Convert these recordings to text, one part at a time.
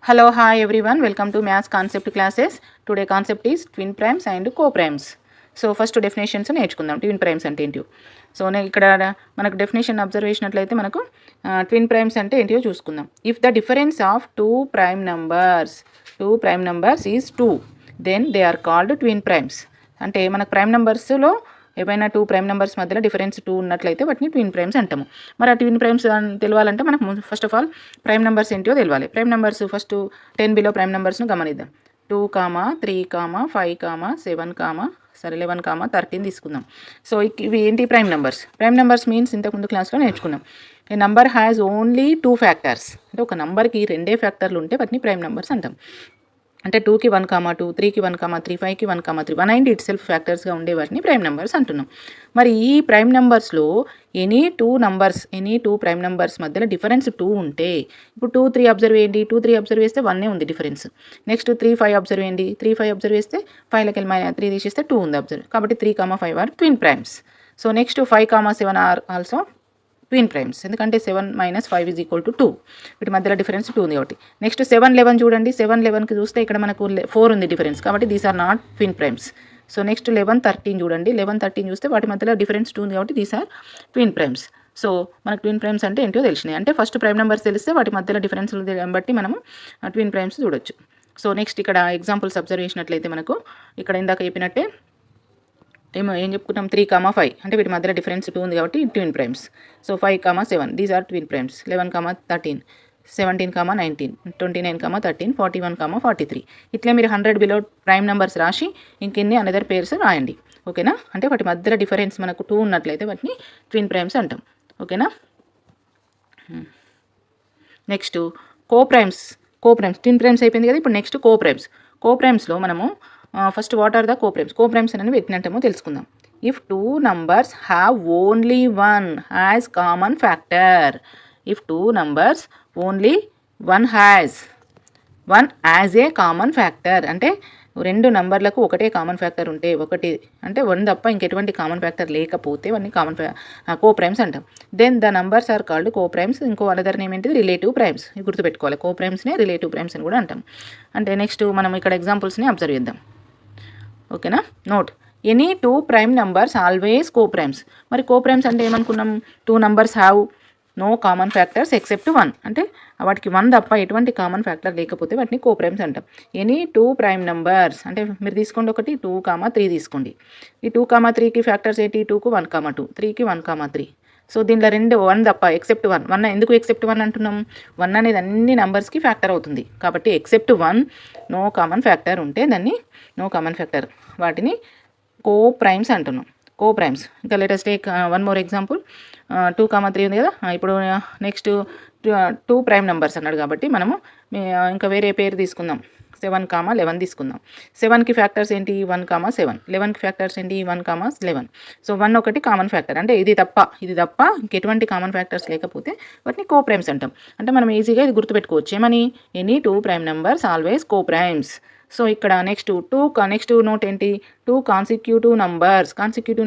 Hello, hi everyone. Welcome to Maths Concept classes. Today concept is twin primes and co-primes. So first definitions నేర్చుకుందాం twin primes అంటే ఏంటియో. So నేను ఇక్కడ మనకు definition observe చేసినట్లయితే మనకు twin primes అంటే ఏంటియో చూసుకుందాం. If the difference of two prime numbers is 2 then they are called twin primes. అంటే మనకు ప్రైమ్ నెంబర్స్లో ఏవైనా టూ ప్రైమ్ నెంబర్స్ మధ్యలో డిఫరెన్స్ 2 ఉన్నట్లయితే వాటిని ట్విన్ ప్రైమ్స్ అంటాము. మరి ఆ ట్విన్ ప్రైమ్స్ తెలియాలంటే మనకు first of all prime numbers ఏంటో తెలియాలి. Prime numbers first 10 below prime నెంబర్స్ను గమనిద్దాం. 2, 3, 5, 7, 11, 13 తీసుకుందాం. సో ఇవి ఏంటి ప్రైమ్ నెంబర్స్ మీన్స్ ఇంతకుముందు క్లాస్లో నేర్చుకున్నాం. ఏ నంబర్ హ్యాస్ ఓన్లీ 2 ఫ్యాక్టర్స్. అంటే ఒక నంబర్కి 2 ఫ్యాక్టర్లు ఉంటే వాటిని ప్రైమ్ నెంబర్స్ అంటాం. అంటే 2కి 1, 2, 3కి 1, 3, 5కి 1, 3 1 అండ్ ఇట్ సెల్ఫ్ ఫ్యాక్టర్స్గా ఉండే వాటిని ప్రైమ్ నెంబర్స్ అంటున్నాం. మరి ఈ ప్రైమ్ నెంబర్స్లో ఎనీ టూ ప్రైమ్ నెంబర్స్ మధ్యలో డిఫరెన్స్ 2 ఉంటే, ఇప్పుడు 2, 3 అబ్జర్వ్ చేయండి. 2, 3 అబ్జర్వ్ చేస్తే 1 ఉంది డిఫరెన్స్. నెక్స్ట్ 3, 5 అబ్జర్వ్ చేయండి. 3, 5 అబ్జర్వ్ చేస్తే 5లోకి వెళ్ళి 3 తీసేస్తే 2 ఉంది అబ్జర్వ్. కాబట్టి 3, 5 are twin primes. So next 5, 7 are also twin primes. ఎందుకంటే 7 - 5 = 2. వీటి మధ్యలో డిఫరెన్స్ 2 ఉంది కాబట్టి. నెక్స్ట్ 7, 11 చూడండి. 7, 11కి చూస్తే ఇక్కడ మనకు 4 ఉంది డిఫరెన్స్. కాబట్టి these are not twin primes. So next 11, 13 చూడండి. 11, 13 చూస్తే వాటి మధ్యలో డిఫరెన్స్ 2 ఉంది కాబట్టి these are twin primes. So మనకు ట్విన్ ప్రైమ్స్ అంటే ఏంటో తెలిసినాయి. అంటే ఫస్ట్ ప్రైమ్ నెంబర్స్ తెలిస్తే వాటి మధ్యలో డిఫరెన్స్ బట్టి మనము ట్విన్ ప్రైమ్స్ చూడొచ్చు. సో నెక్స్ట్ ఇక్కడ ఎగ్జాంపుల్స్ అబ్జర్వ్ చేసినట్లయితే మనకు ఇక్కడ ఇందాక చెప్పినట్టే ఏం చెప్పుకున్నాం, 3, 5 అంటే వీటి మధ్యలో డిఫరెన్స్ 2 ఉంది కాబట్టి twin primes. So 5, 7 these are twin primes. 11, 13, 17, 19, 29, 13, 41, 43. ఇట్లా మీరు 100 బిలో ప్రైమ్ నెంబర్స్ రాసి ఇంకెన్ని అనదర్ పేర్స్ రాయండి. ఓకేనా. అంటే వాటి మధ్యలో డిఫరెన్స్ మనకు 2 ఉన్నట్లయితే వాటిని ట్విన్ ప్రైమ్స్ అంటాం. ఓకేనా. Next coprimes. ట్విన్ ప్రైమ్స్ అయిపోయింది కదా. ఇప్పుడు నెక్స్ట్ కోప్రైమ్స్లో మనము first what are the coprimes అని పెట్టినట్టేమో తెలుసుకుందాం. If 2 numbers have only 1 has common factor. If 2 numbers only 1 has a common factor. అంటే 2 నంబర్లకు ఒకటే కామన్ ఫ్యాక్టర్ ఉంటే, ఒకటి అంటే 1 తప్ప ఇంకెటువంటి కామన్ ఫ్యాక్టర్ లేకపోతే వాటిని కోప్రైమ్స్ అంటాం. Then the numbers are called coprimes. ఇంకో అనదర్ నేమ్ ఏంటిది, రిలేటివ్ ప్రైమ్స్. గుర్తుపెట్టుకోవాలి, కోప్రైమ్స్నే రిలేటివ్ ప్రైమ్స్ అని కూడా అంటాం. అంటే నెక్స్ట్ మనం ఇక్కడ ఎగ్జాంపుల్స్ని అబ్జర్వ్ చేద్దాం. ఓకేనా. Note, any 2 prime numbers always coprimes. మరి కోప్రైమ్స్ అంటే ఏమనుకున్నాం, 2 numbers have no common factors except 1. అంటే వాటికి 1 తప్ప ఎటువంటి కామన్ ఫ్యాక్టర్ లేకపోతే వాటిని కోప్రైమ్స్ అంటాం. ఎనీ 2 ప్రైమ్ నెంబర్స్ అంటే మీరు తీసుకోండి, ఒకటి 2, 3 తీసుకోండి. ఈ 2, 3కి ఫ్యాక్టర్స్ ఏంటి, 2కు 1, 2, 3కి 1, 3. సో దీనిలో 2 1 తప్ప ఎక్సెప్ట్ 1 ఎందుకు ఎక్సెప్ట్ 1 అంటున్నాం, 1 అనేది అన్ని నెంబర్స్కి ఫ్యాక్టర్ అవుతుంది కాబట్టి ఎక్సెప్ట్ 1 నో కామన్ ఫ్యాక్టర్ ఉంటే దాన్ని నో కామన్ ఫ్యాక్టర్ వాటిని కోప్రైమ్స్ అంటున్నాం. కోప్రైమ్స్. ఇంకా let's take one more example. 2, 3 ఉంది కదా. ఇప్పుడు నెక్స్ట్ 2 ప్రైమ్ నెంబర్స్ అన్నాడు కాబట్టి మనము ఇంకా వేరే పేరు తీసుకుందాం. 7, 11 తీసుకుందాం. 7కి ఫ్యాక్టర్స్ ఏంటి, 1, 7. 11కి ఫ్యాక్టర్స్ ఏంటి, 1, 11. సో 1 ఒకటి కామన్ ఫ్యాక్టర్. అంటే ఇది తప్ప ఇంకెటువంటి కామన్ ఫ్యాక్టర్స్ లేకపోతే వాటిని కోప్రైమ్స్ అంటాం. అంటే మనం ఈజీగా ఇది గుర్తుపెట్టుకోవచ్చు. ఏమని, any 2 prime numbers always coprimes. So ఇక్కడ నెక్స్ట్ నోట్ ఏంటి, 2 కాన్సిక్యూటివ్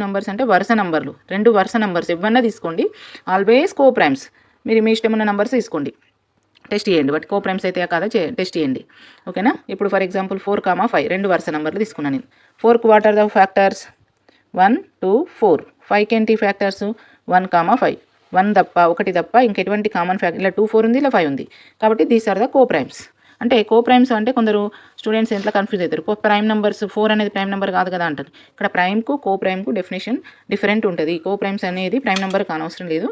నంబర్స్ అంటే వరుస నంబర్లు, 2 వరుస నంబర్స్ ఎవరన్నా తీసుకోండి, ఆల్వేస్ కోప్రైమ్స్. మీరు మీ ఇష్టం ఉన్న నంబర్స్ తీసుకోండి, టెస్ట్ చేయండి. బట్ కోప్రైమ్స్ అయితే కాదా టెస్ట్ చేయండి. ఓకేనా. ఇప్పుడు ఫర్ ఎగ్జాంపుల్ 4, 5 2 వరుస నెంబర్లు తీసుకున్నాను నేను. 4కు వాట్ ఆర్ ద ఫ్యాక్టర్స్, 1, 2, 4. 5కి ఏంటి ఫ్యాక్టర్స్, 1, 5. 1 తప్ప ఒకటి తప్ప ఇంకెటువంటి కామన్ ఫ్యాక్టర్, ఇలా 2, 4 ఉంది, ఇలా 5 ఉంది కాబట్టి దీస్ ఆర్ ద కోప్రైమ్స్. అంటే కోప్రైమ్స్ అంటే కొందరు స్టూడెంట్స్ ఎంత కన్ఫ్యూజ్ అవుతారు, ప్రైమ్ నెంబర్స్ 4 అనేది ప్రైమ్ నెంబర్ కాదు కదా అంటారు. ఇక్కడ ప్రైమ్కు కోప్రైమ్కు డెఫినేషన్ డిఫరెంట్ ఉంటుంది. కోప్రైమ్స్ అనేది ప్రైమ్ నెంబర్ కానవసరం లేదు,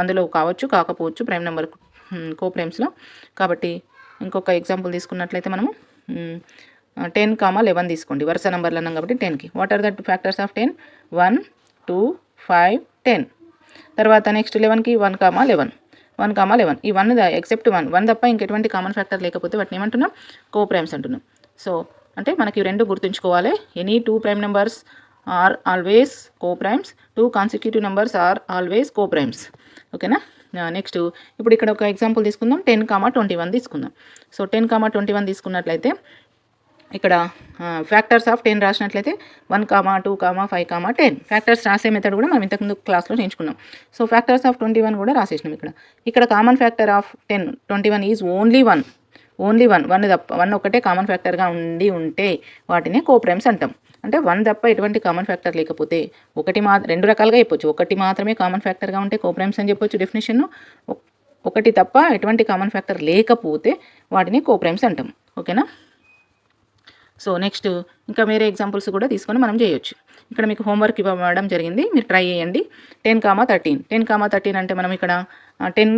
అందులో కావచ్చు కాకపోవచ్చు ప్రైమ్ నెంబర్ కోప్రైమ్స్లో. కాబట్టి ఇంకొక ఎగ్జాంపుల్ తీసుకున్నట్లయితే మనము 10, 11 తీసుకోండి. వరుస నెంబర్లు అన్నాం కాబట్టి 10కి what are the factors of 10, 1, 2, 5, 10. తర్వాత నెక్స్ట్ 11కి 1, 11. ఈ 1 ఎక్సెప్ట్ 1 తప్ప ఇంకెటువంటి కామన్ ఫ్యాక్టర్ లేకపోతే వాటిని ఏమంటున్నాం, కోప్రైమ్స్ అంటున్నాం. సో అంటే మనకి 2 గుర్తుంచుకోవాలి. Any 2 prime numbers are always coprimes. 2 consecutive numbers are always coprimes. ఓకేనా. నెక్స్ట్ ఇప్పుడు ఇక్కడ ఒక ఎగ్జాంపుల్ తీసుకుందాం. 10, 21 తీసుకుందాం. సో 10, 21 తీసుకున్నట్లయితే ఇక్కడ ఫ్యాక్టర్స్ ఆఫ్ 10 రాసినట్లయితే 1, 2, 5, 10. ఫ్యాక్టర్స్ రాసే మెథడ్ కూడా మనం ఇంతకుముందు క్లాస్లో నేర్చుకున్నాం. సో ఫ్యాక్టర్స్ ఆఫ్ 21 కూడా రాసేసినాం. ఇక్కడ common factor of 10, 21 is only 1. Only one తప్ప వన్ ఒకటే కామన్ ఫ్యాక్టర్గా ఉంటే వాటినే కోప్రైమ్స్ అంటాం. అంటే వన్ తప్ప ఎటువంటి కామన్ ఫ్యాక్టర్ లేకపోతే రెండు రకాలుగా చెప్పొచ్చు. ఒకటి మాత్రమే కామన్ ఫ్యాక్టర్గా ఉంటే కోప్రైమ్స్ అని చెప్పొచ్చు డెఫినేషన్. ఒకటి తప్ప ఎటువంటి కామన్ ఫ్యాక్టర్ లేకపోతే వాటిని కోప్రైమ్స్ అంటాం. ఓకేనా? సో నెక్స్ట్ ఇంకా వేరే ఎగ్జాంపుల్స్ కూడా తీసుకొని మనం చేయొచ్చు. ఇక్కడ మీకు హోంవర్క్ ఇవ్వడం జరిగింది, మీరు ట్రై చేయండి. 10, 13 అంటే మనం ఇక్కడ 10